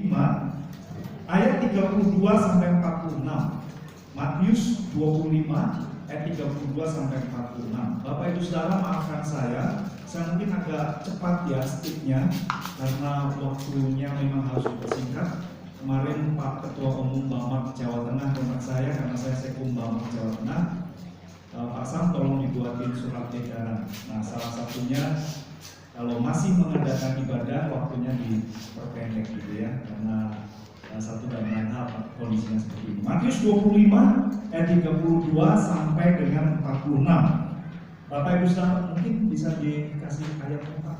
5 ayat 32 sampai 46. Matius 25 ayat 32 sampai 46. Bapak Ibu Saudara, maafkan saya mungkin agak cepat ya speednya karena waktunya memang harus dipersingkat. Kemarin Pak Ketua Umum Bamak Jawa Tengah kontak saya karena saya Sekum Bamak Jawa Tengah. Pak Sam, tolong dibuatin surat edaran. Nah, salah satunya kalau masih mengadakan ibadah waktunya diperpendek gitu ya, karena satu dan lain hal kondisinya seperti ini. Matius 25 ayat 32 sampai dengan 46. Bapak Ibu Saudara mungkin bisa dikasih ayatnya Pak,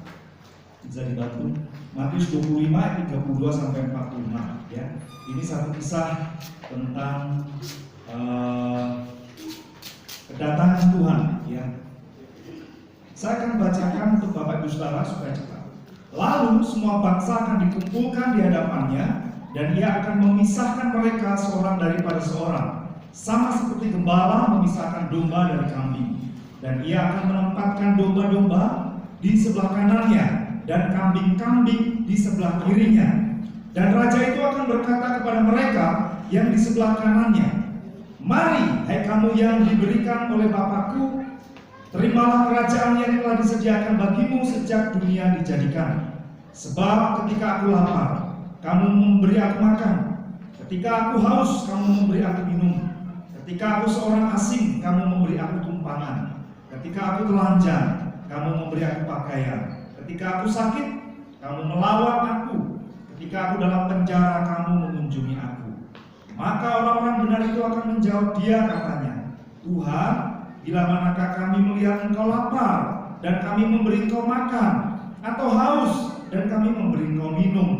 bisa dibantu. Matius 25 ayat 32 sampai 46 ya. Ini satu kisah tentang kedatangan Tuhan ya. Saya akan bacakan untuk Bapak Ibu Saudara supaya cepat. Lalu semua bangsa akan dikumpulkan di hadapannya, dan ia akan memisahkan mereka seorang daripada seorang, sama seperti gembala memisahkan domba dari kambing. Dan ia akan menempatkan domba-domba di sebelah kanannya dan kambing-kambing di sebelah kirinya. Dan raja itu akan berkata kepada mereka yang di sebelah kanannya, "Mari, hai kamu yang diberikan oleh Bapakku, terimalah kerajaan yang telah disediakan bagimu sejak dunia dijadikan. Sebab ketika aku lapar, kamu memberi aku makan. Ketika aku haus, kamu memberi aku minum. Ketika aku seorang asing, kamu memberi aku tumpangan. Ketika aku telanjang, kamu memberi aku pakaian. Ketika aku sakit, kamu melawat aku. Ketika aku dalam penjara, kamu mengunjungi aku." Maka orang-orang benar itu akan menjawab dia, katanya, "Tuhan, bila manakah kami melihat engkau lapar dan kami memberi engkau makan, atau haus dan kami memberi engkau minum?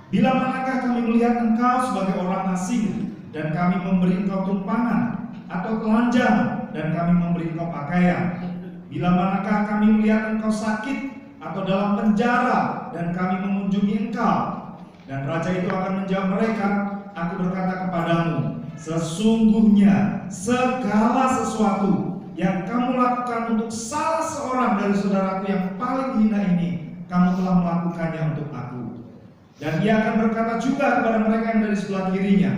Bila manakah kami melihat engkau sebagai orang asing dan kami memberi engkau tumpangan, atau telanjang dan kami memberi engkau pakaian? Bila manakah kami melihat engkau sakit atau dalam penjara dan kami mengunjungi engkau?" Dan raja itu akan menjawab mereka, "Aku berkata kepadamu, sesungguhnya segala sesuatu yang kamu lakukan untuk salah seorang dari saudaraku yang paling hina ini, kamu telah melakukannya untuk aku." Dan ia akan berkata juga kepada mereka yang dari sebelah kirinya,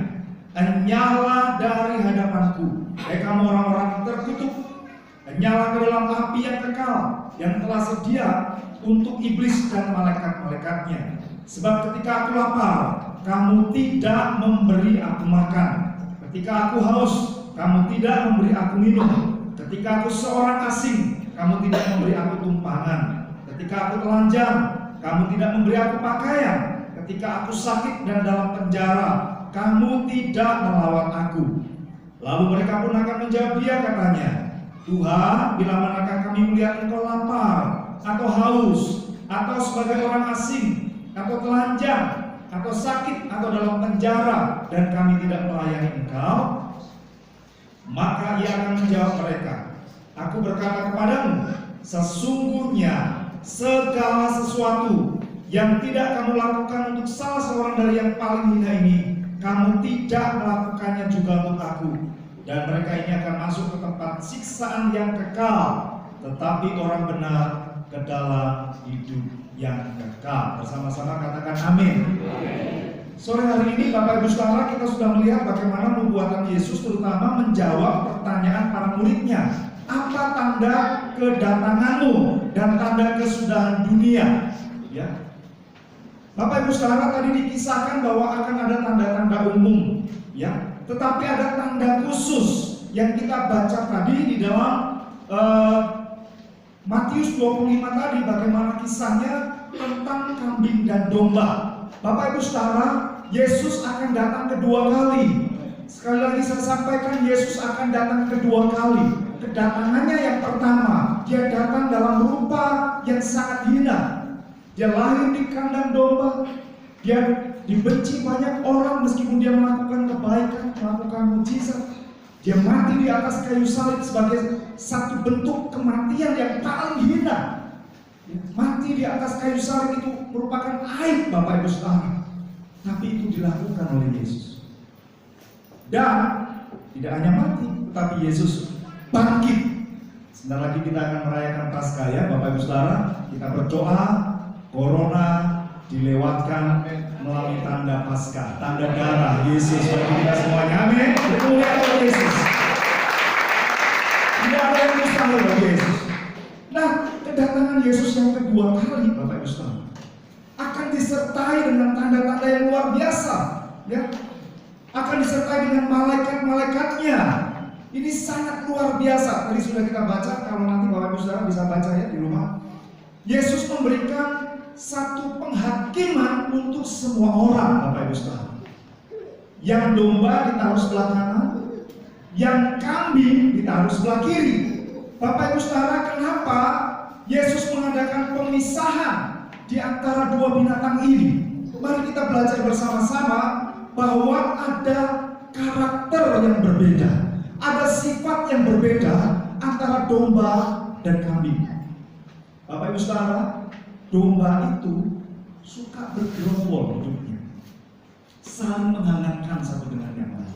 "Enyala dari hadapanku, hai kamu orang-orang yang terkutuk, enyala ke dalam api yang kekal, yang telah sedia untuk iblis dan malaikat-malaikatnya. Sebab ketika aku lapar, kamu tidak memberi aku makan. Ketika aku haus, kamu tidak memberi aku minum. Ketika aku seorang asing, kamu tidak memberi aku tumpangan. Ketika aku telanjang, kamu tidak memberi aku pakaian. Ketika aku sakit dan dalam penjara, kamu tidak melawat aku." Lalu mereka pun akan menjawab dia, katanya, "Tuhan, bila manakah kami melihat engkau lapar, atau haus, atau sebagai orang asing, atau telanjang, atau sakit, atau dalam penjara, dan kami tidak melayani engkau?" Maka ia akan menjawab mereka, "Aku berkata kepadamu, sesungguhnya segala sesuatu yang tidak kamu lakukan untuk salah seorang dari yang paling hina ini, kamu tidak melakukannya juga untuk aku." Dan mereka ini akan masuk ke tempat siksaan yang kekal, tetapi orang benar ke dalam hidup yang kekal. Bersama-sama katakan amin. Sore hari ini Bapak Ibu Saudara, kita sudah melihat bagaimana nubuatan Yesus terutama menjawab pertanyaan para muridnya. Apa tanda kedatanganmu dan tanda kesudahan dunia? Ya. Bapak Ibu Saudara, tadi dikisahkan bahwa akan ada tanda-tanda umum, ya. Tetapi ada tanda khusus yang kita baca tadi di dalam Matius 25 tadi, bagaimana kisahnya tentang kambing dan domba. Bapak Ibu Saudara, Yesus akan datang kedua kali. Sekali lagi saya sampaikan, Yesus akan datang kedua kali. Kedatangannya yang pertama, dia datang dalam rupa yang sangat hina. Dia lahir di kandang domba. Dia dibenci banyak orang meskipun dia melakukan kebaikan, melakukan mujizat. Dia mati di atas kayu salib sebagai satu bentuk kematian yang paling hina. Mati di atas kayu salib itu merupakan aib, Bapak Ibu Saudara. Tapi itu dilakukan oleh Yesus. Dan tidak hanya mati, tetapi Yesus bangkit. Sebentar lagi kita akan merayakan Paskah ya Bapak Ibu Saudara. Kita berdoa, corona dilewatkan melalui tanda Paskah, tanda darah Yesus bagi kita semuanya. Amin. Dimuliakan Yesus. Tidak ada yang mustahil bagi Yesus. Nah, kedatangan Yesus yang kedua kali, Bapak Ibu Saudara, akan disertai dengan tanda-tanda yang luar biasa, ya. Akan disertai dengan malaikat-malaikatnya. Ini sangat luar biasa. Tadi sudah kita baca, kalau nanti Bapak Ibu Saudara bisa baca ya di rumah. Yesus memberikan satu penghakiman untuk semua orang, Bapak Ibu Saudara. Yang domba ditaruh sebelah kanan, yang kambing ditaruh sebelah kiri. Bapak Ibu Saudara, kenapa Yesus mengadakan pemisahan di antara dua binatang ini? Mari kita belajar bersama-sama bahwa ada karakter yang berbeda, ada sifat yang berbeda antara domba dan kambing. Bapak Ibu Saudara, domba itu suka bergerombol hidupnya, saling menghangatkan satu dengan yang lain.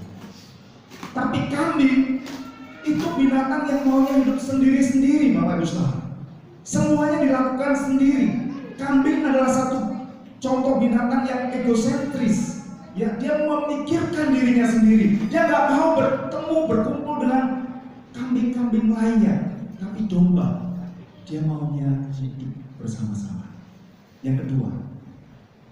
Tapi kambing itu binatang yang maunya hidup sendiri-sendiri, Bapak Ibu Saudara. Semuanya dilakukan sendiri. Kambing adalah satu contoh binatang yang egosentris. Ya, dia memikirkan dirinya sendiri. Dia nggak mau berkumpul dengan kambing-kambing lainnya. Tapi domba, dia maunya hidup bersama-sama. Yang kedua,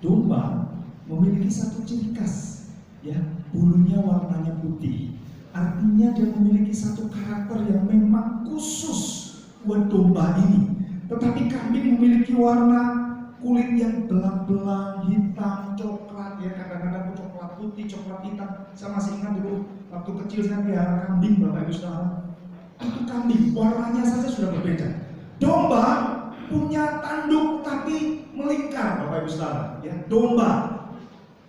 domba memiliki satu ciri khas, ya, bulunya warnanya putih. Artinya dia memiliki satu karakter yang memang khusus buat domba ini. Tetapi kambing memiliki warna kulit yang belang-belang, hitam, coklat, ya, kadang-kadang coklat putih, coklat hitam. Saya masih ingat dulu waktu kecil saya pelihara kambing, Bapak Ibu Saudara. Itu kambing, warnanya saja sudah berbeda. Domba punya tanduk tapi melingkar, Bapak Ibu Saudara. Ya, domba,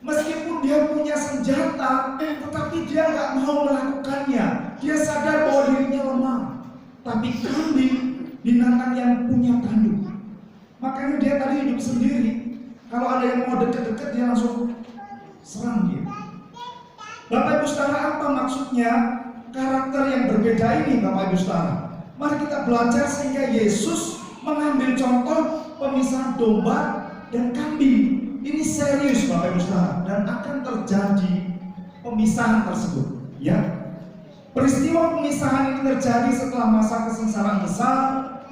meskipun dia punya senjata, tetapi dia nggak mau melakukannya. Dia sadar bahwa dirinya lemah. Tapi kambing, binatang yang punya tanduk. Makanya dia tadi hidup sendiri. Kalau ada yang mau deket-deket, dia langsung serang dia. Bapak Ibu Saudara, apa maksudnya karakter yang berbeda ini, Bapak Ibu Saudara? Mari kita belajar sehingga Yesus mengambil contoh pemisahan domba dan kambing. Ini serius, Bapak Ibu Saudara, dan akan terjadi pemisahan tersebut. Ya, peristiwa pemisahan ini terjadi setelah masa kesengsaraan besar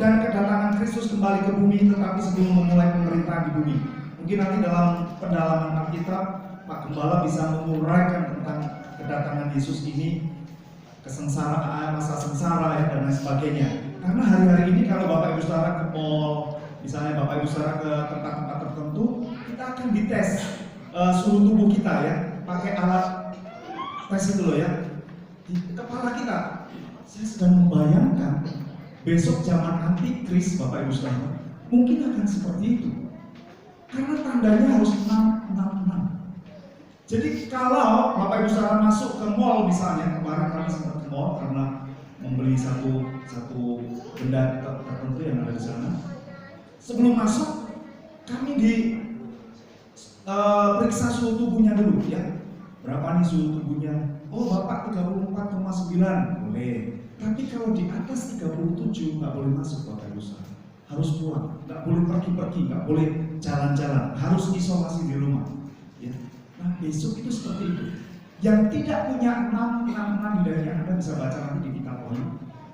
dan kedatangan Kristus kembali ke bumi, tetapi sebelum memulai pemerintahan di bumi. Mungkin nanti dalam pendalaman Alkitab, Pak Gembala bisa menguraikan tentang kedatangan Yesus ini, kesengsaraan, masa sengsara, ya, dan lain sebagainya. Karena hari-hari ini kalau Bapak Ibu Saudara ke mall, misalnya Bapak Ibu Saudara ke tempat-tempat tertentu, kita akan dites suhu tubuh kita, ya, pakai alat tes itu loh, ya, di kepala kita. Saya sedang membayangkan besok zaman antikris, Bapak Ibu Saudara, mungkin akan seperti itu. Karena tandanya harus 666. Jadi kalau Bapak Ibu Saudara masuk ke mall misalnya, kemarin kami sempat ke mall karena membeli satu benda tertentu yang ada di sana. Sebelum masuk, kami periksa suhu tubuhnya dulu, ya. Berapa nih suhu tubuhnya? Oh, Bapak 34,9, boleh. Tapi kalau di atas 37 nggak boleh masuk, Bapak Ibu Saudara. Harus pulang, nggak boleh pergi-pergi, nggak boleh jalan-jalan, harus isolasi di rumah. Ya. Nah, besok itu seperti itu. Yang tidak punya 666 di daerah, Anda bisa baca nanti di kitab ini.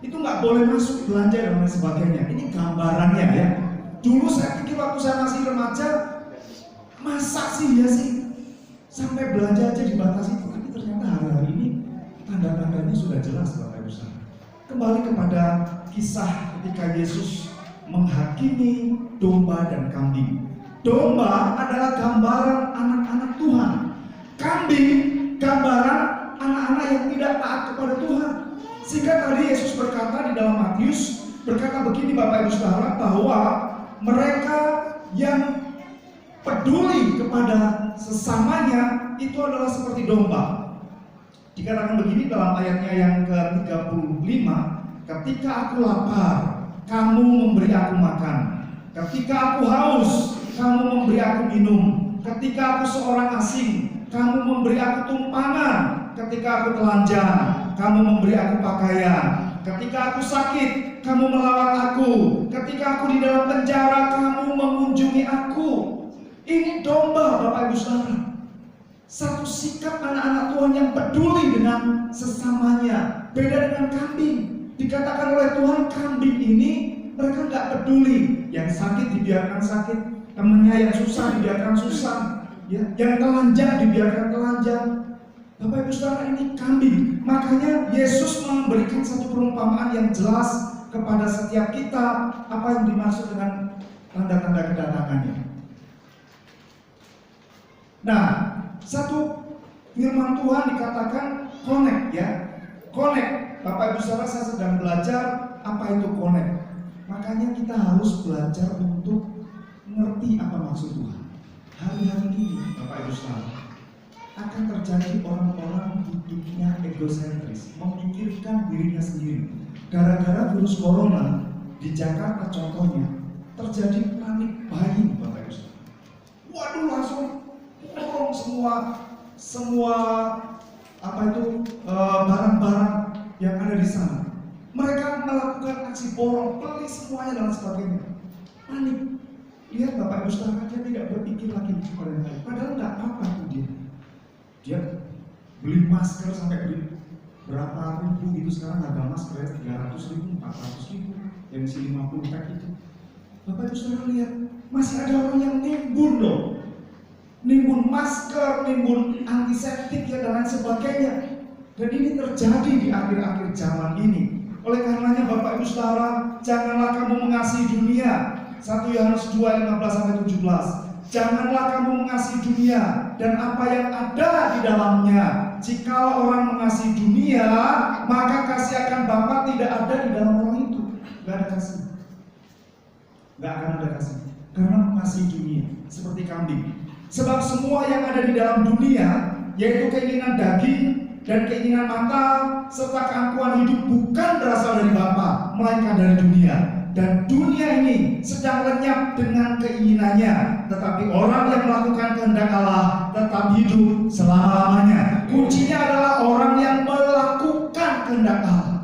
Itu nggak boleh masuk belanja dan lain sebagainya. Ini gambarannya, ya. Dulu saya pikir waktu saya masih remaja, masa sih ya sih sampai belanja aja dibatasi. Tapi ternyata hari-hari ini tanda-tandanya sudah jelas, Bapak Ibu Saudara. Kembali kepada kisah ketika Yesus menghakimi domba dan kambing. Domba adalah gambaran anak-anak Tuhan. Kambing gambaran anak-anak yang tidak taat kepada Tuhan. Sehingga tadi Yesus berkata di dalam Matius, berkata begini, Bapak Ibu Saudara, bahwa mereka yang peduli kepada sesamanya itu adalah seperti domba. Dikatakan begini dalam ayatnya yang ke-35, ketika aku lapar, kamu memberi aku makan. Ketika aku haus, kamu memberi aku minum. Ketika aku seorang asing, kamu memberi aku tumpangan. Ketika aku telanjang, kamu memberi aku pakaian. Ketika aku sakit, kamu melawat aku. Ketika aku di dalam penjara, kamu mengunjungi aku. Ini domba, Bapak Ibu Saudara. Satu sikap anak-anak Tuhan yang peduli dengan sesamanya. Beda dengan kambing. Dikatakan oleh Tuhan, kambing ini mereka nggak peduli. Yang sakit dibiarkan sakit, temannya yang susah dibiarkan susah, ya. Yang telanjang dibiarkan telanjang. Bapak Ibu Saudara, ini kambing. Makanya Yesus memberikan satu perumpamaan yang jelas kepada setiap kita apa yang dimaksud dengan tanda-tanda kedatangannya. Nah, satu firman Tuhan dikatakan connect, ya. Connect. Bapak Ibu Saudara, saya sedang belajar apa itu connect. Makanya kita harus belajar untuk mengerti apa maksud Tuhan. Hari-hari ini Bapak Ibu Saudara, akan terjadi orang-orang hidupnya egosentris, memikirkan dirinya sendiri. Gara-gara virus corona di Jakarta contohnya, terjadi panik buying, Bapak Ibu Saudara. Waduh, langsung borong semua barang-barang yang ada di sana. Mereka melakukan aksi borong, beli semuanya dan sebagainya. Panik. Lihat Bapak Ibu Saudara, dia tidak berpikir lagi pada yang lain. Padahal nggak apa-apa tuh dia beli masker sampai beli berapa ribu gitu. Sekarang harga masker 300.000, 400.000, yang isi 50 pack itu. Bapak Ibu Saudara lihat, masih ada orang yang nimbun loh, nimbun masker, nimbun antiseptik ya dan lain sebagainya. Dan ini terjadi di akhir-akhir zaman ini. Oleh karenanya Bapak Ibu Saudara, janganlah kamu mengasihi dunia. 1 Yohanes 2:15-17. Janganlah kamu mengasihi dunia dan apa yang ada di dalamnya. Jika orang mengasihi dunia, maka kasih akan Bapa tidak ada di dalam orang itu. Gak ada kasih. Gak akan ada kasih. Karena mengasihi dunia seperti kambing. Sebab semua yang ada di dalam dunia, yaitu keinginan daging dan keinginan mata serta keangkuhan hidup, bukan berasal dari Bapa, melainkan dari dunia. Dan dunia ini sedang lenyap dengan keinginannya, tetapi orang yang melakukan kehendak Allah tetap hidup selama-lamanya. Kuncinya adalah orang yang melakukan kehendak Allah.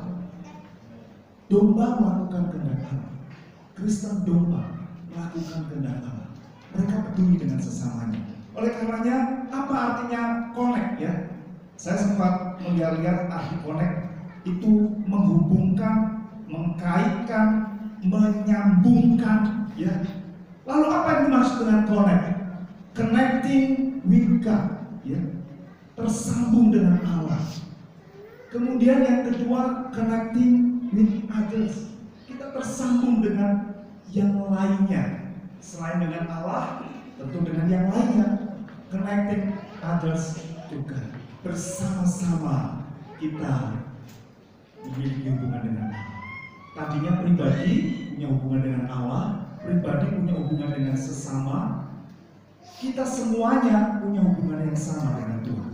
Domba melakukan kehendak Allah. Kristen domba melakukan kehendak Allah. Mereka peduli dengan sesamanya. Oleh karenanya, apa artinya connect, ya? Saya sempat melihat arti connect itu menghubungkan, mengkaitkan, menyambungkan, ya. Lalu apa yang dimaksud dengan connect? Connecting with God, ya. Tersambung dengan Allah. Kemudian yang kedua, connecting with others. Kita tersambung dengan yang lainnya. Selain dengan Allah, tentu dengan yang lainnya. Connecting others to God. Bersama-sama kita memiliki hubungan dengan Allah. Tadinya pribadi punya hubungan dengan Allah, pribadi punya hubungan dengan sesama. Kita semuanya punya hubungan yang sama dengan Tuhan.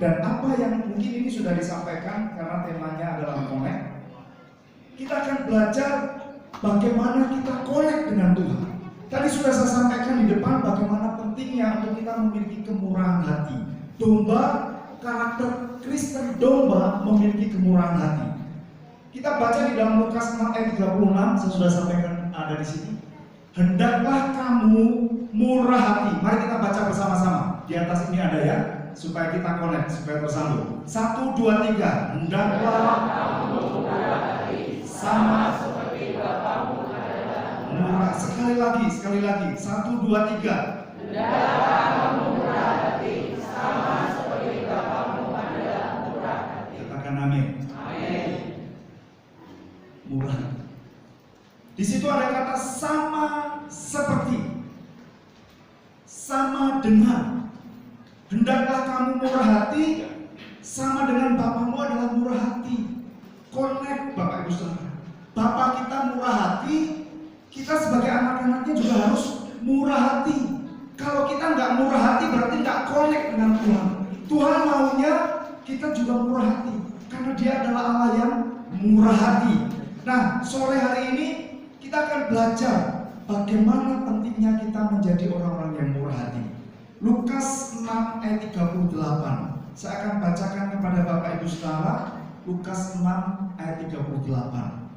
Dan apa yang mungkin ini sudah disampaikan karena temanya adalah connect. Kita akan belajar bagaimana kita connect dengan Tuhan. Tadi sudah saya sampaikan di depan bagaimana pentingnya untuk kita memiliki kemurahan hati. Domba, karakter Kristen domba memiliki kemurahan hati. Kita baca di dalam Lukas 6:36, saya sudah sampaikan ada di sini. Hendaklah kamu murah hati. Mari kita baca bersama-sama. Di atas ini ada ya, supaya kita connect, supaya tersambung. 1, 2, 3. Hendaklah kamu murah hati, sama seperti Bapamu adalah murah. Sekali lagi. 1, 2, 3. Hendaklah kamu murah hati, sama seperti Bapamu adalah murah hati. Katakan amin. Murah. Di situ ada kata sama seperti, sama dengan. Hendaklah kamu murah hati, sama dengan Bapamu adalah murah hati. Connect Bapak Ibu Saudara. Bapak kita murah hati, kita sebagai anak-anaknya juga harus murah hati. Kalau kita nggak murah hati berarti nggak connect dengan Tuhan. Tuhan maunya kita juga murah hati, karena Dia adalah Allah yang murah hati. Nah, sore hari ini kita akan belajar bagaimana pentingnya kita menjadi orang-orang yang murah hati. Lukas 6:38. Saya akan bacakan kepada Bapak Ibu Saudara. Lukas 6:38.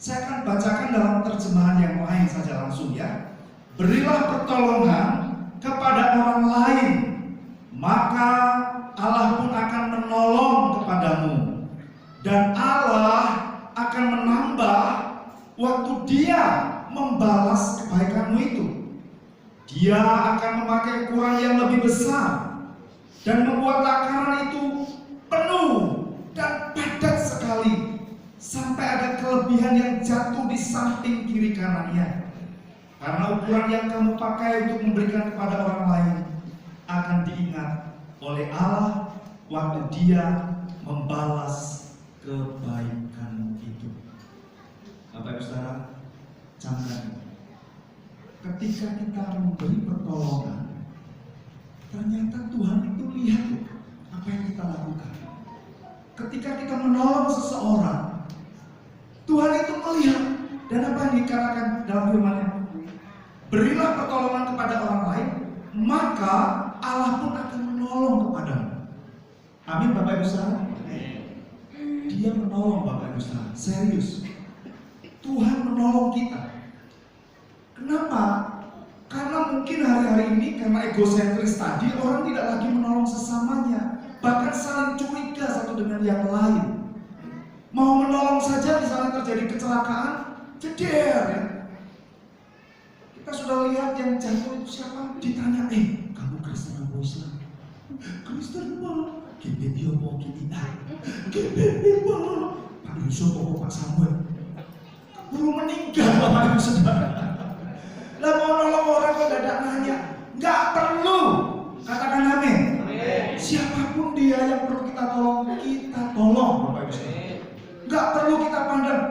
Saya akan bacakan dalam terjemahan yang lain saja langsung ya. Berilah pertolongan kepada orang lain, maka Allah pun akan menolong kepadamu, dan Allah akan menambah waktu Dia membalas kebaikanmu itu. Dia akan memakai ukuran yang lebih besar dan membuat takaran itu penuh dan padat sekali, sampai ada kelebihan yang jatuh di samping kiri kanannya. Karena ukuran yang kamu pakai untuk memberikan kepada orang lain akan diingat oleh Allah waktu Dia membalas kebaikan itu. Bapak Ibu Saudara, camkan, ketika kita memberi pertolongan, ternyata Tuhan itu lihat apa yang kita lakukan. Ketika kita menolong seseorang, Tuhan itu melihat, dan apa yang dikatakan dalam firman-Nya, berilah pertolongan kepada orang lain, maka Allah pun akan menolong kepadamu. Amin Bapak Ibu Saudara. Dia menolong Bapak Ibu Saudara, serius. Tuhan menolong kita. Kenapa? Karena mungkin hari-hari ini karena egosentris tadi, orang tidak lagi menolong sesamanya, bahkan saling curiga satu dengan yang lain. Mau menolong saja misalnya terjadi kecelakaan, jeder ya. Kita sudah lihat yang jatuh itu siapa? Ditanya, kamu Kristen apa Islam? Kristen Pak. GBB apa kita? GBB Pak. Pak Yusuf apa Pak Samuel? Baru meninggal Bapak Ibu Saudara. Lah mau nolong orang kok dadak nanya? Nggak perlu. Katakan amin. Siapapun dia yang perlu kita tolong Bapak Ibu Saudara. Nggak perlu kita pandang,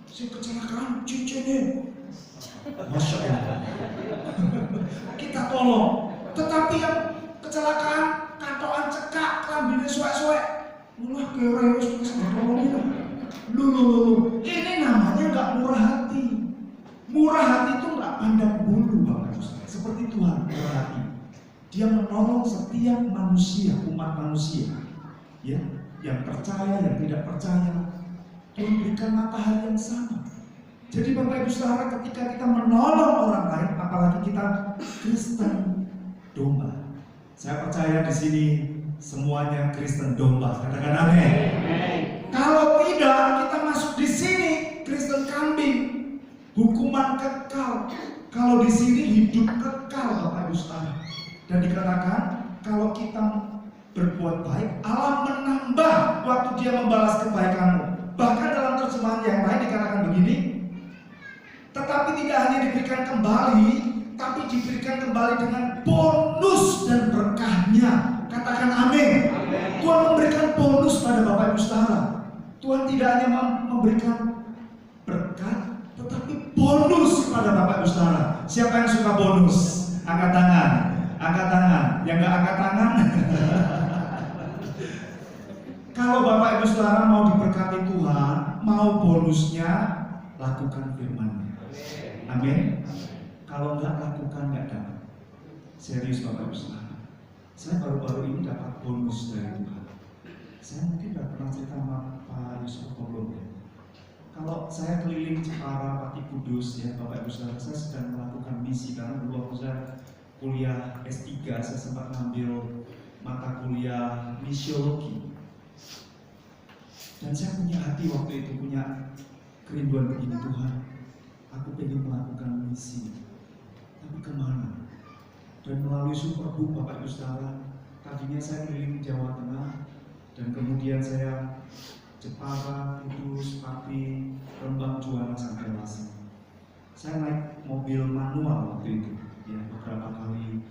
si kecelakaan cincinnya. Masya Allah. Kita tolong. Tetapi yang kecelakaan, katoan cekak, kambingnya suek-suek, mulah kere wis tolongin. Lu. Ini namanya nggak murah hati. Murah hati itu nggak pandang bulu Bapak Ibu. Seperti Tuhan murah hati. Dia menolong setiap manusia, umat manusia, ya, yang percaya, yang tidak percaya. Tuhan berikan matahari yang sama. Jadi Bapak Ibu Saudara, ketika kita menolong orang lain, apalagi kita Kristen domba. Saya percaya di sini semuanya Kristen domba. Katakan amin. Kalau tidak, kita masuk di sini Kristen kambing, hukuman kekal. Kalau di sini hidup kekal Bapak Ibu Saudara. Dan dikatakan kalau kita berbuat baik, Allah menambah waktu Dia membalas kebaikanmu. Bahkan dalam terjemahan yang lain dikatakan begini, tetapi tidak hanya diberikan kembali, tapi diberikan kembali dengan bonus dan berkahnya. Katakan amin. Tuhan memberikan bonus pada Bapak Ibu Saudara. Tuhan tidak hanya memberikan berkat, tetapi bonus pada Bapak Ibu Saudara. Siapa yang suka bonus? Angkat tangan. Angkat tangan. Yang nggak angkat tangan. Kalau Bapak Ibu Saudara mau diberkati Tuhan, mau bonusnya, lakukan firman-Nya. Amin. Kalau nggak lakukan, nggak dapat. Serius Bapak Ibu Saudara. Saya baru-baru ini dapat bonus dari Tuhan. Saya mungkin nggak pernah cerita sama Pak Yusuf belum ya. Kalau saya keliling Jepara, Pati Kudus ya Bapak Ibu Saudara, saya sedang melakukan misi. Karena dulu waktu saya kuliah S3, saya sempat ngambil mata kuliah misiologi. Dan saya punya hati waktu itu, punya kerinduan begini, Tuhan, aku pengen melakukan misi, tapi kemana? Dan melalui Superbook Bapak Ibu Saudara, tadinya saya keliling Jawa Tengah, dan kemudian saya Jepara, Kudus, Pati, Rembang, Juwana, sampai Lasi. Saya naik mobil manual waktu itu, ya beberapa kali,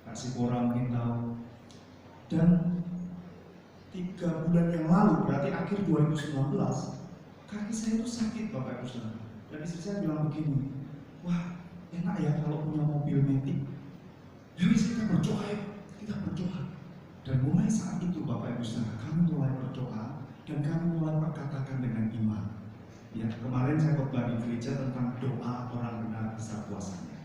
Kak Sipora mungkin tahu. Dan 3 bulan yang lalu, berarti akhir 2019, kaki saya itu sakit Bapak Ibu Saudara. Dan istri saya bilang begini, wah enak ya kalau punya mobil metik. Ya wis kita berdoa ya, kita berdoa. Dan mulai saat itu Bapak Ibu Saudara, kami mulai berdoa dan kami mulai perkatakan dengan iman. Ya kemarin saya khotbah di gereja tentang doa orang benar besar kuasanya.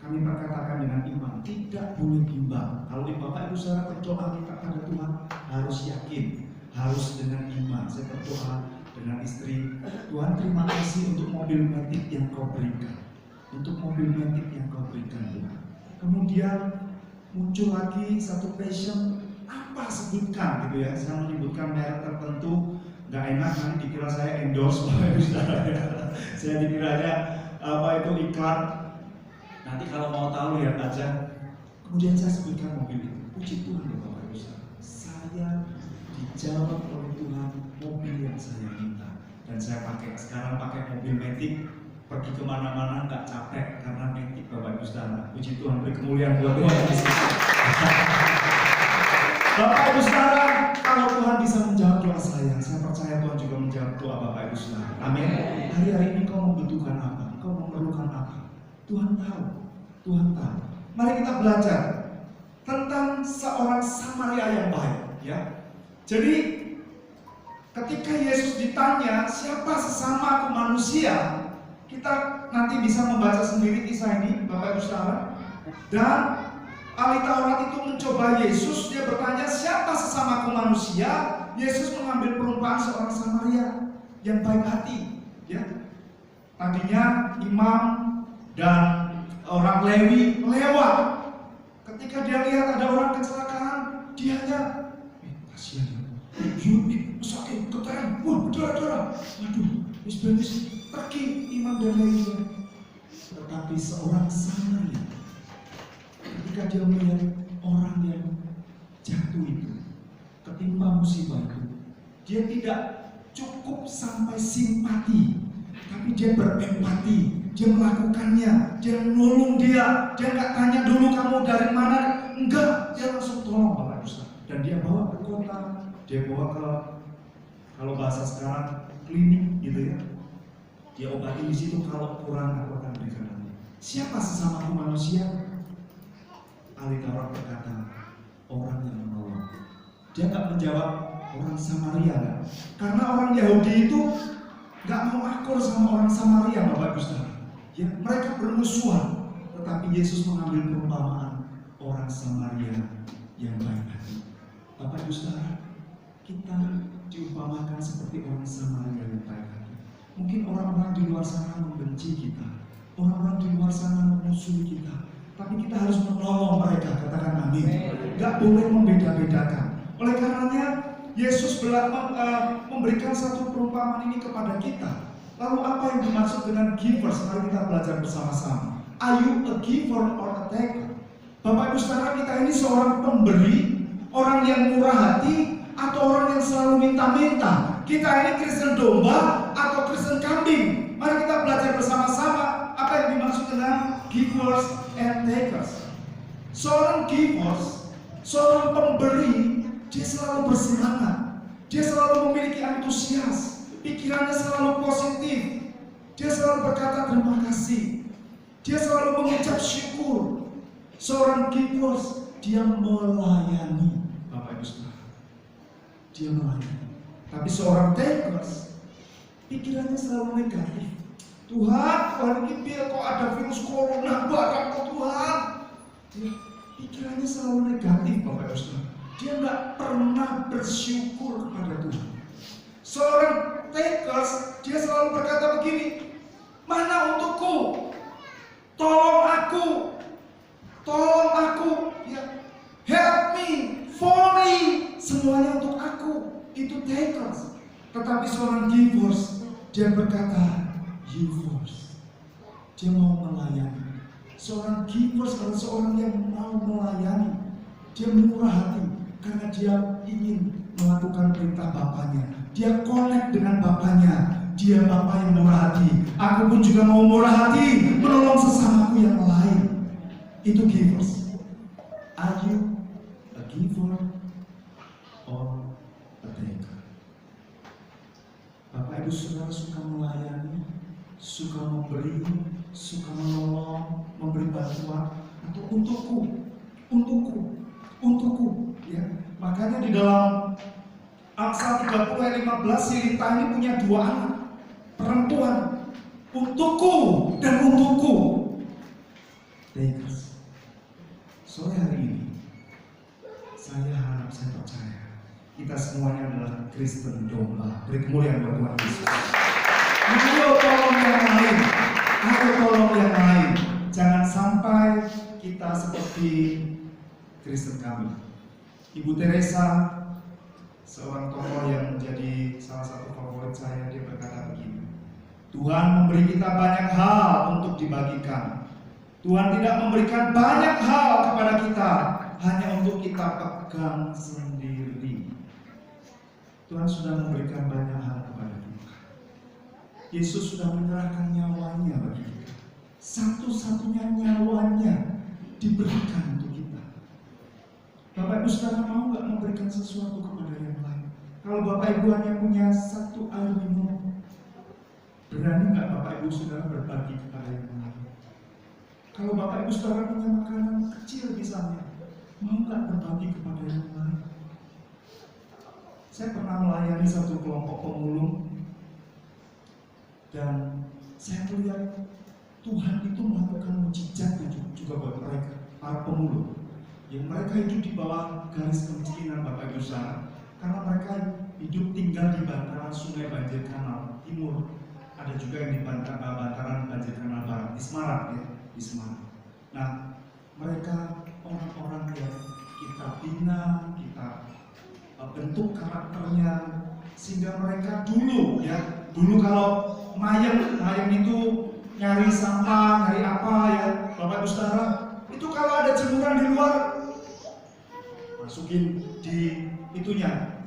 Kami perkatakan dengan iman, tidak boleh bimbang. Kalau Bapak Ibu Saudara berdoa kita pada Tuhan, harus yakin, harus dengan iman. Saya berdoa dengan istri, Tuhan terima kasih untuk mobil metik yang Kau berikan, untuk mobil Matic yang kau berikan Tuhan. Kemudian muncul lagi satu passion, apa sebutkan gitu ya, saya menyebutkan merek tertentu, nggak enak nanti dikira saya endorse Bapak Ibu Saudara. Saya dikiranya apa itu iklan. Nanti kalau mau tahu lihat aja. Kemudian saya sebutkan mobil itu. Puji Tuhan ya Bapak Ibu Saudara, saya dijawab oleh Tuhan mobil yang saya minta. Dan saya sekarang pakai mobil Matic, pergi kemana-mana nggak capek karena Matic Bapak Ibu Saudara. Puji Tuhan, beri kemuliaan buat Tuhan. Bapak Ibu Saudara, kalau Tuhan bisa menjawab doa saya percaya Tuhan juga menjawab doa Bapak Ibu Saudara. Amin. Hari-hari ini kau membutuhkan apa? Kau memerlukan apa? Tuhan tahu. Tuhan tahu. Mari kita belajar tentang seorang Samaria yang baik, ya. Jadi ketika Yesus ditanya siapa sesama aku manusia, kita nanti bisa membaca sendiri kisah ini, Bapak Ibu Saudara. Dan ahli Taurat itu mencoba Yesus, dia bertanya siapa sesamaku manusia. Yesus mengambil perumpamaan seorang Samaria yang baik hati, ya. Tadinya imam dan orang Lewi lewat. Ketika dia lihat ada orang kecelakaan, dia hanya kasihan ya, sakit, ketahan, wah berdarah-darah, waduh, bis pergi imam dan Lewi. Tetapi seorang Samaria, ketika dia melihat orang yang jatuh itu, ketimpa musibah itu, dia tidak cukup sampai simpati, tapi dia berempati, dia melakukannya, dia menolong dia nggak tanya dulu kamu dari mana, enggak, dia langsung tolong Bapak Ibu. Dan dia bawa ke kota, dia bawa ke, kalau bahasa sekarang, klinik gitu ya. Dia obati di situ, kalau kurang aku akan berikan lagi. Siapa sesamaku manusia? Ahli Taurat berkata, orang yang menolong. Dia nggak menjawab orang Samaria, kan? Karena orang Yahudi itu nggak mau akur sama orang Samaria, Bapak Ibu Saudara. Ya, mereka bermusuhan. Tetapi Yesus mengambil perumpamaan orang Samaria yang baik hati. Bapak Ibu Saudara, kita diumpamakan seperti orang Samaria yang baik hati. Mungkin orang-orang di luar sana membenci kita, orang-orang di luar sana memusuhi kita, tapi kita harus menolong mereka, katakan amin. Gak boleh membeda-bedakan. Oleh karenanya Yesus memberikan satu perumpamaan ini kepada kita. Lalu apa yang dimaksud dengan givers? Mari kita belajar bersama-sama. Are you a giver or a taker? Bapak Ibu Saudara, kita ini seorang pemberi, orang yang murah hati, atau orang yang selalu minta-minta. Kita ini Kristen domba atau Kristen kambing. Mari kita belajar bersama-sama apa yang dimaksud dengan givers and takers. Seorang givers, seorang pemberi, dia selalu bersemangat, dia selalu memiliki antusias, pikirannya selalu positif, dia selalu berkata terima kasih, dia selalu mengucap syukur. Seorang givers, dia melayani, Bapak Ibu Saudara, dia melayani. Tapi seorang takers, pikirannya selalu negatif. Tuhan ini biar kok ada virus corona, barang kok Tuhan. Pikirannya selalu negatif, Bapak Ibu Saudara. Dia nggak pernah bersyukur kepada Tuhan. Seorang takers, dia selalu berkata begini, mana untukku? Tolong aku, ya. Help me, for me, semuanya untuk aku. Itu takers. Tetapi seorang givers, dia berkata, you first. Dia mau melayani. Seorang givers adalah seorang yang mau melayani. Dia murah hati karena dia ingin melakukan perintah Bapaknya. Dia connect dengan Bapaknya. Dia Bapa yang murah hati. Aku pun juga mau murah hati, menolong sesamaku yang lain. Itu givers. Are you a giver or a taker? Bapak Ibu Saudara suka melayani, suka memberi, suka menolong, memberi bantuan, atau untukku, ya. Makanya di dalam Amsal 30 ayat 15, si Rita ini punya 2 anak perempuan, untukku dan untukku. Takers. Sore hari ini, saya harap, saya percaya kita semuanya adalah Kristen domba. Beri kemuliaan buat Tuhan Yesus. Ayo tolong yang lain. filosofi Kristen kami. Ibu Teresa, seorang tokoh yang menjadi salah satu favorit saya, dia berkata begini, Tuhan memberi kita banyak hal untuk dibagikan. Tuhan tidak memberikan banyak hal kepada kita hanya untuk kita pegang sendiri. Tuhan sudah memberikan banyak hal kepada kita. Yesus sudah menyerahkan nyawanya bagi kita. Satu-satunya nyawanya diberikan untuk kita. Bapak Ibu Saudara mau nggak memberikan sesuatu kepada yang lain? Kalau Bapak Ibu hanya punya satu air minum, berani nggak Bapak Ibu Saudara berbagi kepada yang lain? Kalau Bapak Ibu Saudara punya makanan kecil misalnya, mau nggak berbagi kepada yang lain? Saya pernah melayani satu kelompok pemulung, dan saya melihat Tuhan itu melakukan mujizat juga buat mereka, para pemulung. Yang mereka hidup di bawah garis kemiskinan Bapak Ibu Saudara, karena mereka hidup tinggal di bantaran sungai Banjir Kanal Timur. Ada juga yang di bantaran Banjir Kanal Barat, di Semarang ya, di Semarang. Nah, mereka orang-orang yang kita bina, kita bentuk karakternya, sehingga mereka dulu kalau mayang itu nyari sampah, nyari apa ya, Bapak Ibu Saudara, itu kalau ada jemuran di luar, masukin di itunya,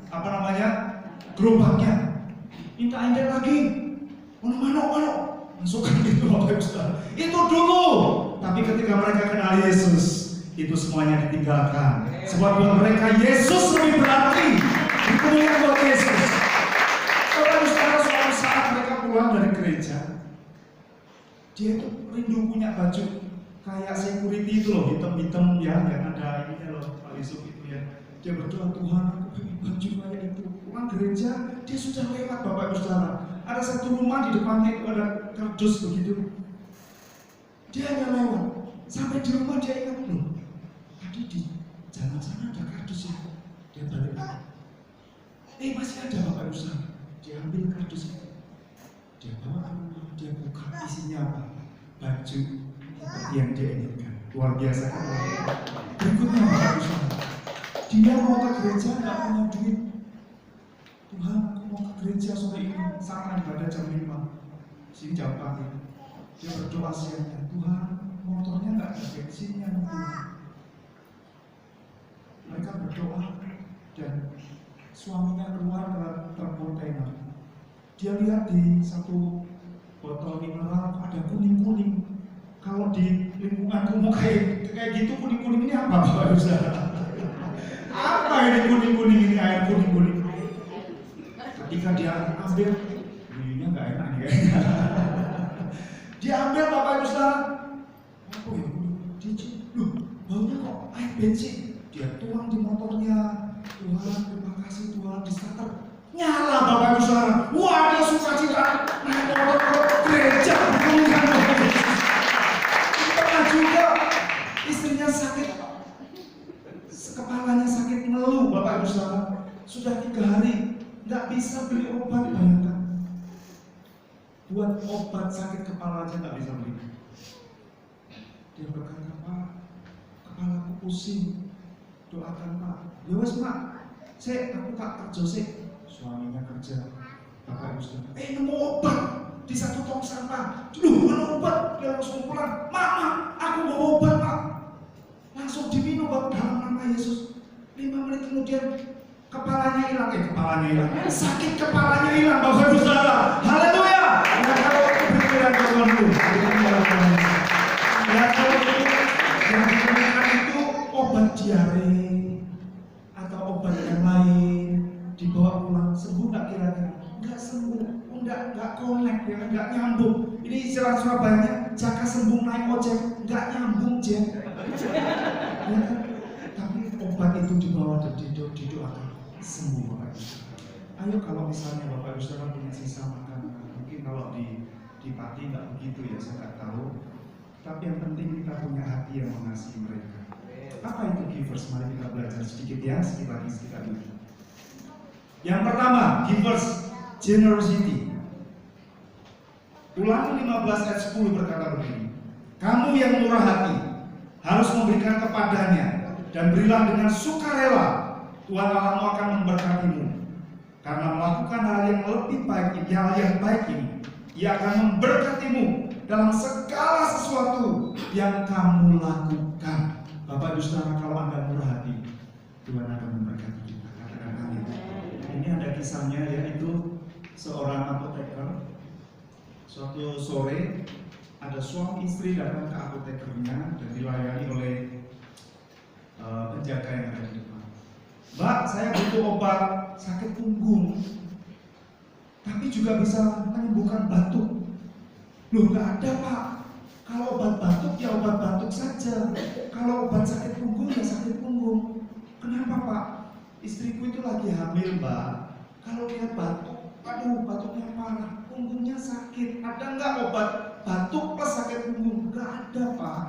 gerobaknya, minta indek lagi, mana, masukkan gitu Bapak Ibu Saudara. Itu dulu, tapi ketika mereka kenal Yesus, itu semuanya ditinggalkan. Sebab buat mereka Yesus lebih berarti, dikemuliaan buat Yesus. Bapak Ibu Saudara, suatu saat mereka pulang dari gereja, dia itu rindu punya baju kayak security itu loh, hitam-hitam ya, yang ada ininya loh, Pak Yusuf itu ya. Dia berdoa, Tuhan aku pengen baju kayak itu. Pulang gereja, dia sudah lewat Bapak Ibu Saudara. Ada satu rumah di depannya itu ada kardus begitu. Dia hanya lewat, sampai di rumah dia ingat loh, tadi di jalan sana ada kardus ya. Dia balik lagi, masih ada Bapak Ibu Saudara. Dia ambil kardus itu, dia bawa ke rumah, dia buka, isinya apa? Baju seperti yang dia inginkan. Luar biasa kan? Berikutnya Bapak Ibu Saudara, dia mau ke gereja nggak punya duit. Tuhan, aku mau ke gereja sore ini, sama ibadah jam 5, sini jam 4 ya. Dia berdoa siangnya, Tuhan, motornya nggak ada bensinnya mungkin. Mereka berdoa dan suaminya keluar ke truk kontainer. Dia lihat di satu botol mineral ada kuning-kuning. Kalau di lingkungan kumuh kayak gitu, kuning-kuning ini apa Bapak Ibu Saudara? Apa ini kuning-kuning ini, air kuning-kuning? Ketika dia ambil, bunyinya nggak enak nih kayaknya. Dia ambil Bapak Ibu Saudara, apa ya? Loh, baunya kok air bensin? Dia tuang di motornya. Tuhan, terima kasih Tuhan, di starter nyala Bapak Ibu Saudara. Wah, dia sukacita naik motor ke gereja, dikemuliaan Bapak Ibu. Pernah juga istrinya sakit, kepalanya sakit ngeluh Bapak Ibu Saudara. Sudah 3 hari nggak bisa beli obat, bayangkan. Buat obat sakit kepala aja nggak bisa beli. Dia berkata, Pak, kepalaku pusing, doakan Pak. Ya wes Pak, aku tak kerja sih. Suaminya kerja, Bapak Ibu Saudara. Nemu obat di satu tong sampah. Mana obat? Dia langsung pulang. Mak, aku mau obat Pak. Langsung diminum Bapak dalam nama Yesus. 5 menit kemudian kepalanya hilang, sakit kepalanya hilang Bapak Ibu Saudara. Haleluya. Ya kalau pikiran Tuhanku, ya kalau yang digunakan itu obat diare atau obat yang lain dibawa pulang, sembuh nggak kira-kira? Nggak sembuh, nggak connect ya, nggak nyambung. Ini istilah Surabaya, jaka sembuh naik ojek, nggak nyambung ya. Tapi obat itu dibawa dan didoakan sembuh Bapak Ibu. Ayo kalau misalnya Bapak Ibu Saudara punya sisa makanan, mungkin kalau di Pati nggak begitu ya, saya nggak tahu. Tapi yang penting kita punya hati yang mengasihi mereka. Apa itu givers? Mari kita belajar sedikit ya, sedikit lagi. Yang pertama, givers generosity. Ulangi 15 ayat 10 berkata begini, kamu yang murah hati, harus memberikan kepadanya, dan berilah dengan sukarela, Tuhan Allahmu akan memberkatimu. Karena melakukan hal yang lebih baik, hal yang baik ini, Ia akan memberkatimu dalam segala sesuatu yang kamu lakukan. Bapak Ibu Saudara, kalau Anda murah hati, Tuhan akan memberkati kita. Katakan amin. Ini ada kisahnya, yaitu seorang apoteker. Suatu sore ada suami istri datang ke apotekernya dan dilayani oleh penjaga yang ada di depan. Mbak, saya butuh obat sakit punggung, tapi juga bisa menyembuhkan batuk. Loh, nggak ada Pak. Kalau obat batuk ya obat batuk saja. Kalau obat sakit punggung ya sakit punggung. Kenapa Pak? Istriku itu lagi hamil Mbak. Kalau dia batuk, aduh batuknya parah, punggungnya sakit. Ada nggak obat batuk plus sakit punggung? Nggak ada Pak.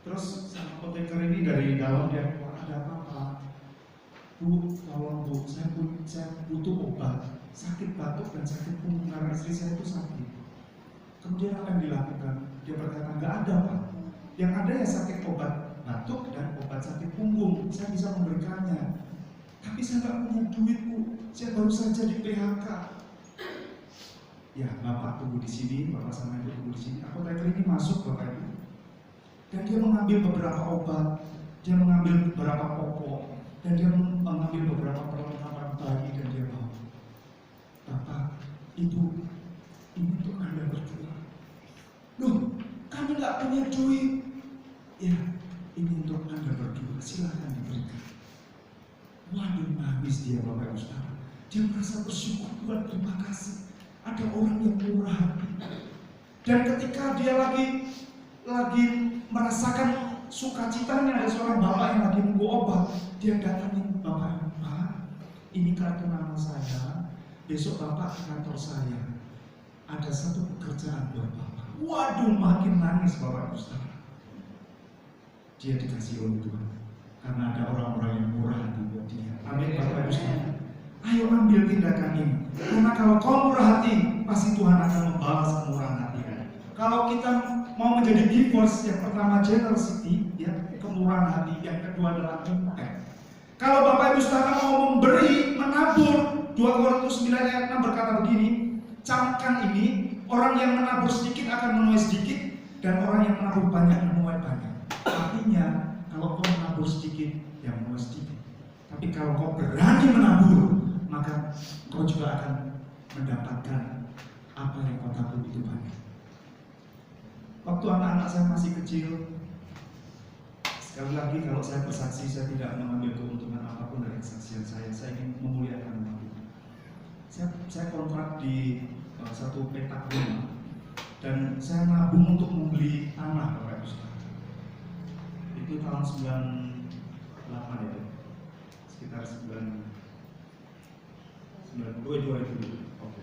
Terus sang apoteker ini dari dalam dia, ada apa Pak? Bu, tolong Bu, saya butuh obat sakit batuk dan sakit punggung karena istri saya itu sakit. Kemudian apa yang dilakukan? Dia berkata, nggak ada Pak. Yang ada ya sakit obat batuk dan obat sakit punggung. Saya bisa memberikannya. Tapi saya nggak punya duit Bu. Saya baru saja di PHK. Ya, Bapak tunggu di sini, Bapak sama Ibu tunggu di sini. Apoteker ini masuk Bapak Ibu. Dan dia mengambil beberapa obat, dia mengambil beberapa pokok, dan dia mengambil beberapa perlengkapan bayi dan dia bawa. Bapak, Ibu, ini untuk Anda berdua. Loh, kami nggak punya duit. Ya, ini untuk Anda berdua. Silakan diberikan. Waduh, habis dia Bapak Ibu Saudara. Dia merasa bersyukur, Tuhan terima kasih. Ada orang yang murah hati. Dan ketika dia lagi merasakan sukacitanya, ada seorang bapak yang lagi nunggu obat. Dia datangin Bapak, Pak, ini kartu nama saya. Besok Bapak ke kantor saya. Ada satu pekerjaan buat Bapak. Waduh, makin nangis Bapak Ibu Saudara. Dia dikasih oleh Tuhan karena ada orang-orang yang murah hati buat dia. Amin Bapak Ibu Saudara. Ayo ambil tindakan ini. Karena kalau kau murah hati, pasti Tuhan akan membalas kemurahan hati. Kalau kita mau menjadi givers, yang pertama generosity, ya, kemurahan hati. Yang kedua adalah impact. Kalau Bapak Ibu Saudara mau memberi, menabur, 2 Korintus 9 ayat 6 berkata begini, camkan ini, orang yang menabur sedikit akan menuai sedikit, dan orang yang menabur banyak menuai banyak. Artinya, kalau kau menabur sedikit, ya menuai sedikit. Tapi kalau kau berani menabur, maka kau juga akan mendapatkan apa yang kau tabur itu banyak. Waktu anak-anak saya masih kecil, sekali lagi kalau saya bersaksi, saya tidak mengambil keuntungan apapun dari kesaksian saya. Saya ingin memuliakan nama Tuhan. Saya kontrak di satu petak rumah, dan saya nabung untuk membeli tanah Bapak Ibu Saudara. Itu tahun 98 ya, sekitar 2000. Oke.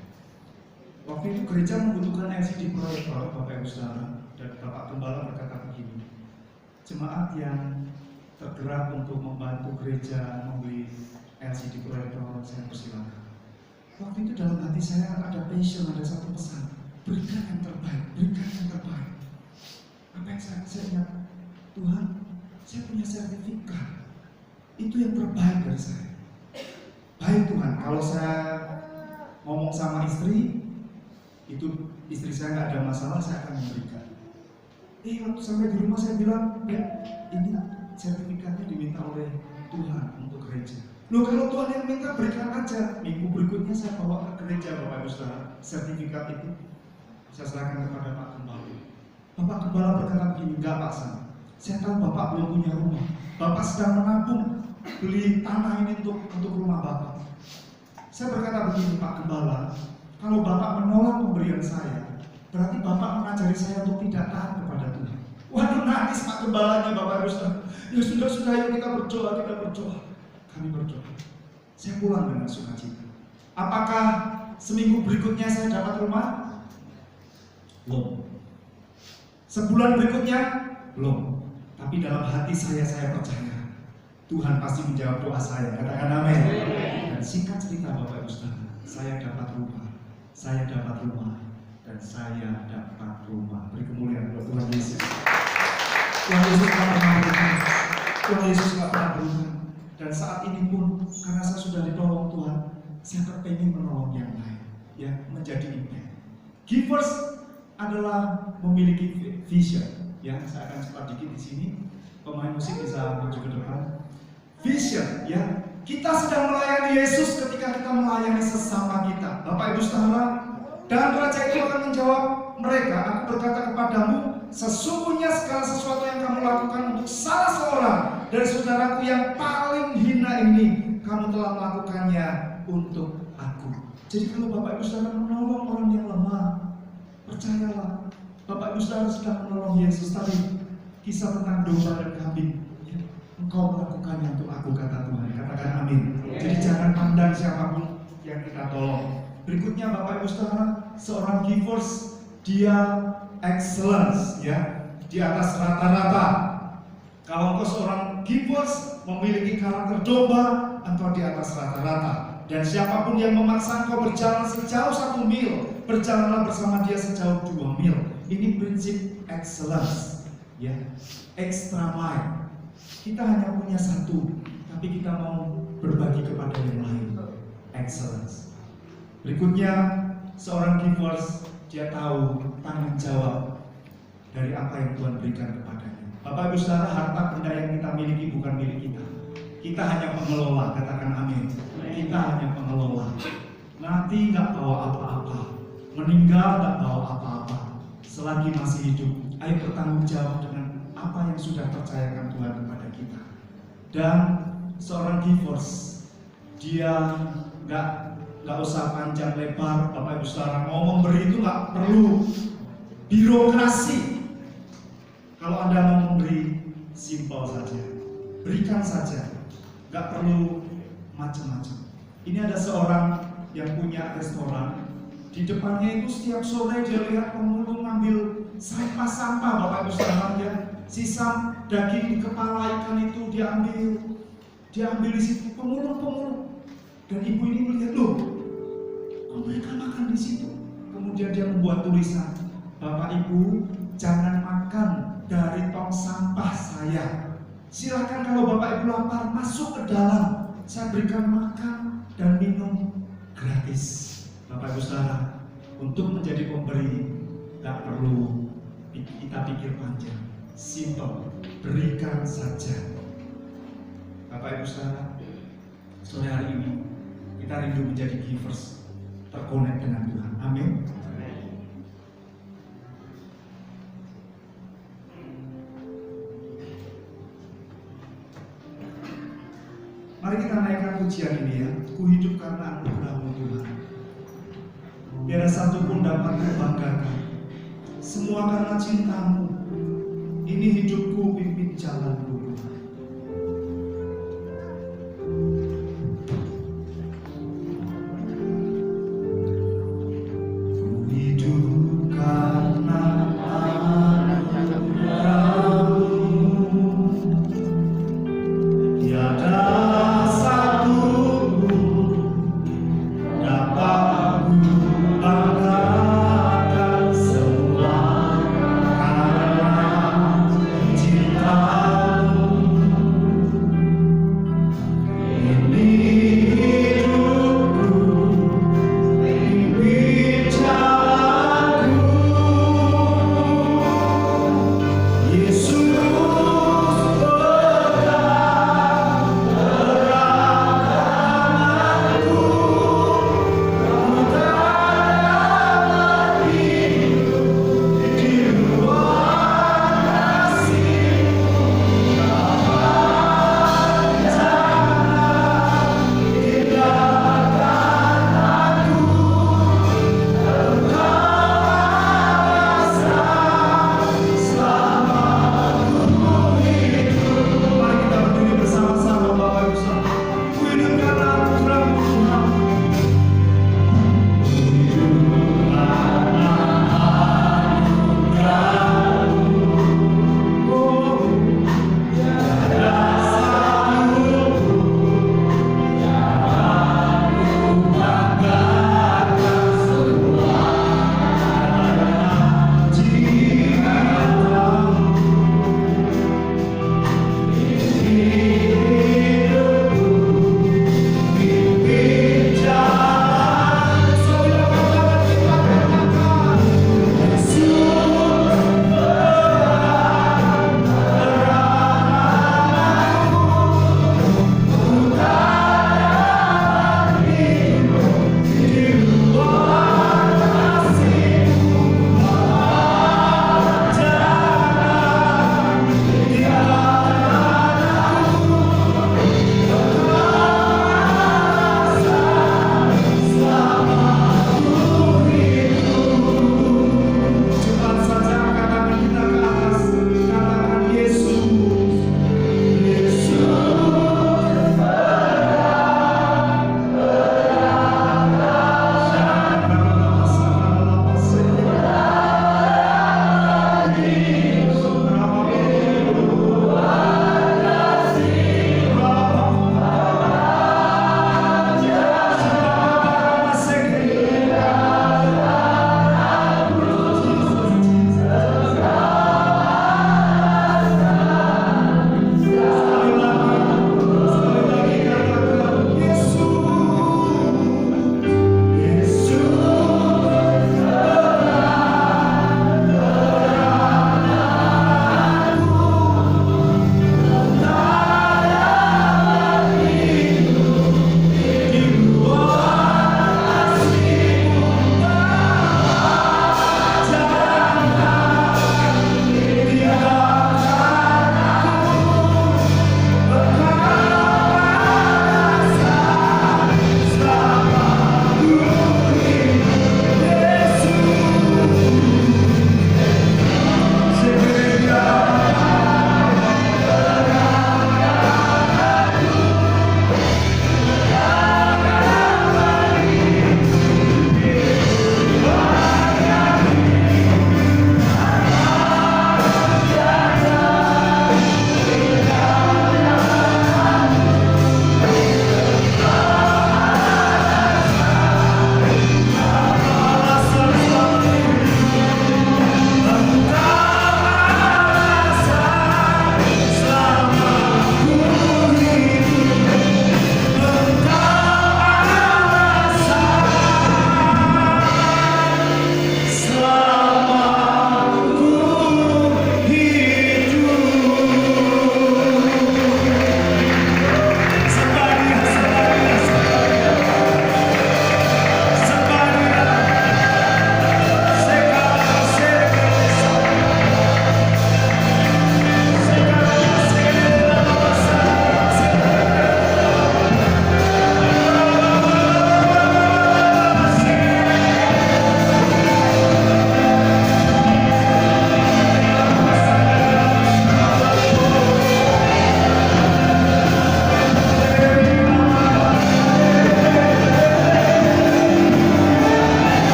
Waktu itu gereja membutuhkan LCD proyektor Bapak Ibu Saudara, dan Bapak Gembala berkata begini, jemaat yang tergerak untuk membantu gereja membeli LCD proyektor, saya persilakan. Waktu itu dalam hati saya ada passion, ada satu pesan, berikan yang terbaik, berikan yang terbaik. Apa yang saya ingat, Tuhan, saya punya sertifikat, itu yang terbaik dari saya. Baik Tuhan, kalau saya ngomong sama istri, itu istri saya nggak ada masalah, saya akan memberikan. Waktu sampai di rumah saya bilang, ya ini sertifikatnya diminta oleh Tuhan untuk gereja. Loh, kalau Tuhan yang minta, berikan aja. Minggu berikutnya saya bawa ke gereja Bapak Ibu Saudara, sertifikat itu saya serahkan kepada Pak Gembala. Bapak Gembala berkata begini, enggak Pak Sam, saya tahu Bapak belum punya rumah, Bapak sedang menabung beli tanah ini untuk rumah Bapak. Saya berkata begini, Pak Gembala, kalau Bapak menolak pemberian saya, berarti Bapak mengajari saya untuk tidak taat kepada Tuhan. Waduh, nangis Pak Gembalanya Bapak Ibu Saudara. Ya sudah, yuk kita berdoa. Kami berdoa. Saya pulang dengan sukacita. Apakah seminggu berikutnya saya dapat rumah? Belum. Sebulan berikutnya? Belum. Tapi dalam hati saya percaya Tuhan pasti menjawab doa saya. Katakan amin. Dan singkat cerita Bapak Ibu Saudara, saya dapat rumah. Dan saya dapat rumah. Beri kemuliaan buat Tuhan Yesus. Tuhan Yesus nggak pernah berubah. Tuhan Yesus nggak pernah berubah. Dan saat ini pun, karena saya sudah ditolong Tuhan, saya kepengen menolong yang lain, ya, menjadi impact. Givers adalah memiliki vision. Ya, saya akan cepat dikit di sini. Pemain musik bisa maju ke depan. Vision, ya. Kita sedang melayani Yesus ketika kita melayani sesama kita. Bapak Ibu Saudara, dan Raja itu akan menjawab mereka, aku berkata kepadamu, sesungguhnya segala sesuatu yang kamu lakukan untuk salah seorang dari saudaraku yang paling hina ini, kamu telah melakukannya untuk aku. Jadi kalau Bapak Ibu Saudara menolong orang yang lemah, percayalah, Bapak Ibu Saudara sedang menolong Yesus tadi. Kisah tentang domba dan kambing, ya, engkau melakukannya untuk aku, kata Tuhan. Katakan amin. Jadi jangan pandang siapapun yang kita tolong. Berikutnya Bapak Ibu Saudara, seorang givers dia excellence, ya, di atas rata-rata. Kalau engkau seorang givers memiliki karakter domba, engkau di atas rata-rata. Dan siapapun yang memaksa engkau berjalan sejauh 1 mil, berjalanlah bersama dia sejauh 2 mil. Ini prinsip excellence, ya, extra mile. Kita hanya punya 1, tapi kita mau berbagi kepada yang lain. Excellence. Berikutnya, seorang givers dia tahu tanggung jawab dari apa yang Tuhan berikan kepadanya. Bapak Ibu Saudara, harta benda yang kita miliki bukan milik kita. Kita hanya pengelola, katakan amin. Kita hanya pengelola. Mati nggak bawa apa-apa, meninggal nggak bawa apa-apa. Selagi masih hidup, ayo bertanggung jawab dengan apa yang sudah percayakan Tuhan kepada kita. Dan seorang givers, dia nggak usah panjang lebar. Bapak Ibu Saudara, mau memberi itu nggak perlu birokrasi. Kalau Anda mau memberi, simpel saja, berikan saja, nggak perlu macam-macam. Ini ada seorang yang punya restoran. Di depannya itu setiap sore dia lihat pemulung ngambil sampah-sampah, Bapak Ibu Saudara, ya. Sisa daging di kepala ikan itu dia ambil di situ, pemulung. Dan ibu ini melihat, loh, kok mereka makan di situ? Kemudian dia membuat tulisan, Bapak Ibu jangan makan dari tong sampah saya. Silakan kalau Bapak Ibu lapar masuk ke dalam, saya berikan makan dan minum gratis. Bapak Ibu Saudara, untuk menjadi pemberi tak perlu kita pikir panjang, simple, berikan saja. Bapak Ibu Saudara, sore hari ini kita rindu menjadi givers, terkonek dengan Tuhan. Amin. Mari kita naikkan pujian ini, ya. Ku hidup karena anugerah-Mu Tuhan. Biar satupun dapat kubanggakan. Semua karena cinta-Mu. Ini hidupku, pimpin jalan-Mu. Cinta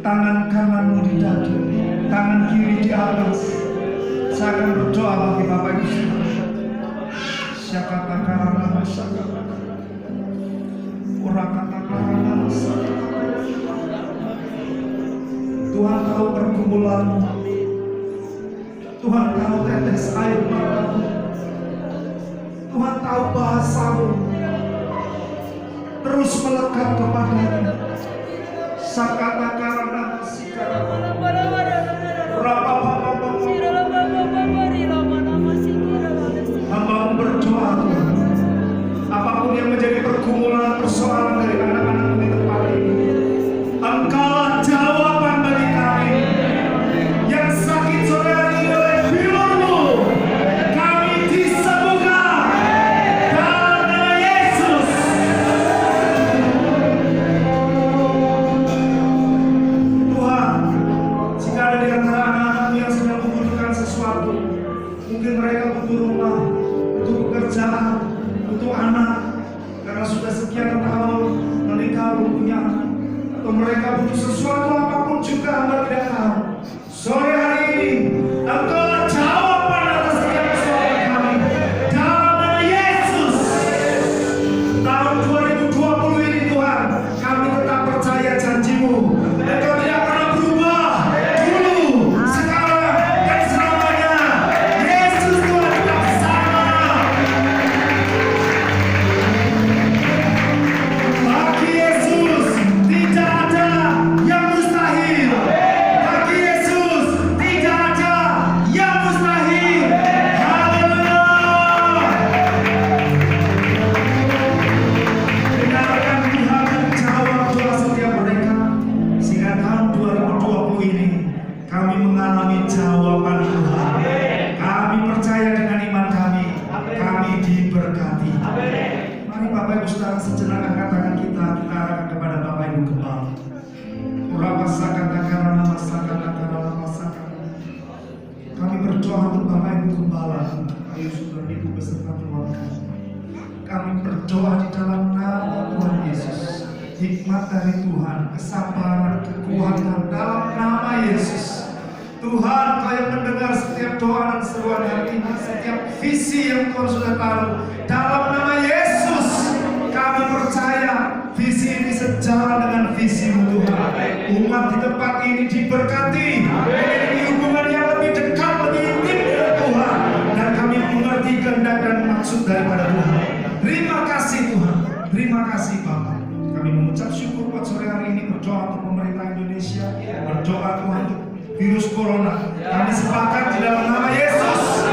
tangan kananmu di dada, tangan kiri di atas. Saya akan berdoa bagi Bapak Ibu sekalian. Syakata karana syakata. Urakata karana syakata. Tuhan tahu pergumulanmu. Tuhan tahu tetes air matamu. Tuhan tahu bahasamu. Terus melekat kepadanya. Sakata karana sikara. Hamba berdoa Tuhan, apapun yang menjadi pergumulan persoalan dari anak-anak di tempat ini, Engkaulah jawaban bagi kami. Yang sakit sore hari ini oleh firman-Mu, kami disembuhkan dalam nama Yesus. Tuhan, jika ada di antara anak-anak yang sedang membutuhkan sesuatu, mungkin mereka butuh rumah, butuh pekerjaan, butuh anak, karena sudah sekian tahun menikah belum punya anak, atau mereka butuh sesuatu apapun juga Hamba tidak tahu. Sore hari ini, Engkaulah jawaban atas setiap persoalan kami. Dalam nama Yesus. Tahun 2020 ini Tuhan, kami tetap percaya janji-Mu. Engkau tidak pernah berubah. Dulu, sekarang, dan selamanya. Yesus Tuhan tetap sama. Bagi Yesus tidak ada yang mustahil. Bagi Yesus tidak ada yang mustahil. Haleluya. Dengarkan Tuhan menjawab doa setiap mereka, sehingga tahun 2020 ini kami mengalami jawaban Tuhan. Kami percaya dengan iman kami diberkati. Mari Bapak Ibu Saudara sejenak angkat tangan kita arahkan kepada Bapak Ibu Gembala. Kami berdoa untuk Bapak Ibu Gembala, ayo saudara ibu beserta keluarga. Kami berdoa di dalam nama Tuhan Yesus. Hikmat dari Tuhan, kesabaran, kekuatan dalam nama Yesus. Tuhan, Kau yang mendengar setiap doa dan seruan hari ini, setiap visi yang Tuhan sudah taruh. Dalam nama Yesus, kami percaya visi ini sejalan dengan visi-Mu Tuhan. Umat di tempat ini diberkati, memiliki hubungan yang lebih dekat, lebih intim dengan Tuhan, dan kami mengerti kehendak dan maksud daripada Tuhan. Terima kasih Tuhan, terima kasih Bapak. Kami mengucap syukur buat sore hari ini, berdoa untuk pemerintah Indonesia, berdoa Tuhan untuk virus corona. Kami sepakat di dalam nama Yesus.